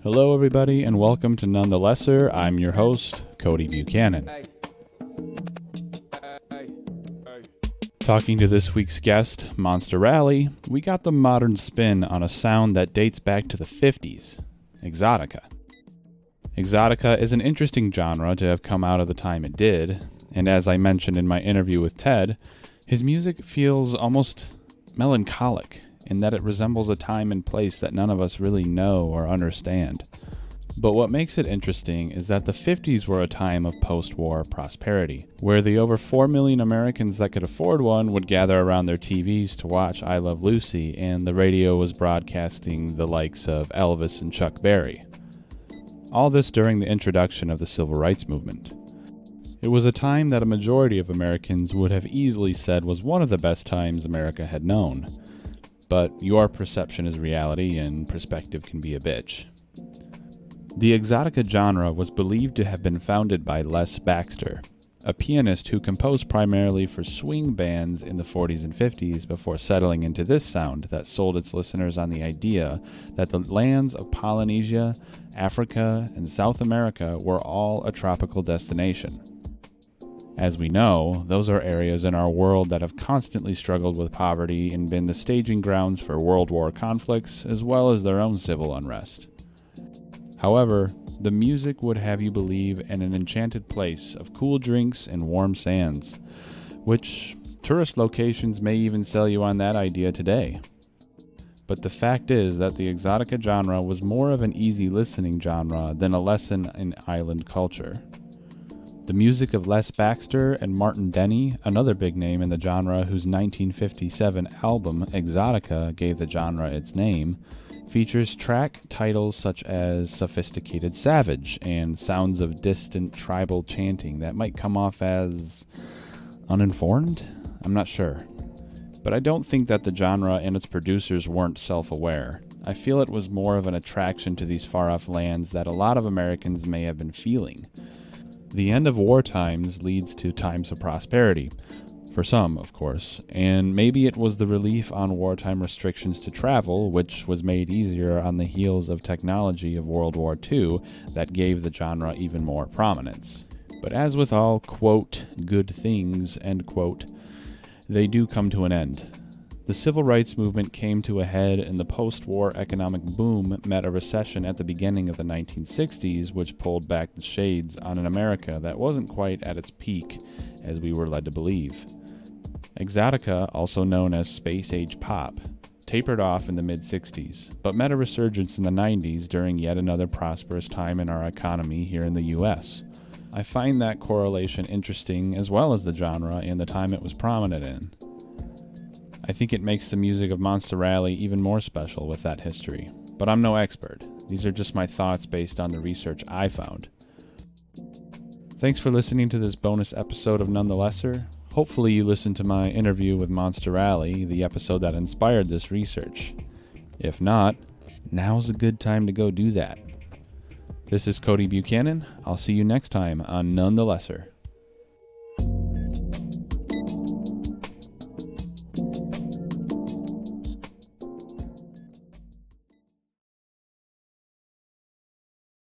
Hello, everybody, and welcome to None the Lesser. I'm your host, Cody Buchanan. Talking to this week's guest, Monster Rally, we got the modern spin on a sound that dates back to the 50s, Exotica. Exotica is an interesting genre to have come out of the time it did, and as I mentioned in my interview with Ted, his music feels almost melancholic in that it resembles a time and place that none of us really know or understand. But what makes it interesting is that the 50s were a time of post-war prosperity, where the over 4 million Americans that could afford one would gather around their TVs to watch I Love Lucy, and the radio was broadcasting the likes of Elvis and Chuck Berry. All this during the introduction of the Civil Rights Movement. It was a time that a majority of Americans would have easily said was one of the best times America had known. But your perception is reality, and perspective can be a bitch. The Exotica genre was believed to have been founded by Les Baxter, a pianist who composed primarily for swing bands in the 40s and 50s before settling into this sound that sold its listeners on the idea that the lands of Polynesia, Africa, and South America were all a tropical destination. As we know, those are areas in our world that have constantly struggled with poverty and been the staging grounds for World War conflicts as well as their own civil unrest. However, the music would have you believe in an enchanted place of cool drinks and warm sands, which tourist locations may even sell you on that idea today. But the fact is that the Exotica genre was more of an easy listening genre than a lesson in island culture. The music of Les Baxter and Martin Denny, another big name in the genre whose 1957 album Exotica gave the genre its name, features track titles such as Sophisticated Savage and sounds of distant tribal chanting that might come off as uninformed? I'm not sure. But I don't think that the genre and its producers weren't self-aware. I feel it was more of an attraction to these far-off lands that a lot of Americans may have been feeling. The end of war times leads to times of prosperity, for some, of course, and maybe it was the relief on wartime restrictions to travel, which was made easier on the heels of technology of World War II, that gave the genre even more prominence. But as with all, quote, good things, end quote, they do come to an end. The Civil Rights Movement came to a head and the post-war economic boom met a recession at the beginning of the 1960s, which pulled back the shades on an America that wasn't quite at its peak, as we were led to believe. Exotica, also known as space-age pop, tapered off in the mid-60s, but met a resurgence in the 90s during yet another prosperous time in our economy here in the U.S. I find that correlation interesting as well as the genre and the time it was prominent in. I think it makes the music of Monster Rally even more special with that history, but I'm no expert. These are just my thoughts based on the research I found. Thanks for listening to this bonus episode of None the Lesser. Hopefully you listened to my interview with Monster Rally, the episode that inspired this research. If not, now's a good time to go do that. This is Cody Buchanan. I'll see you next time on None the Lesser.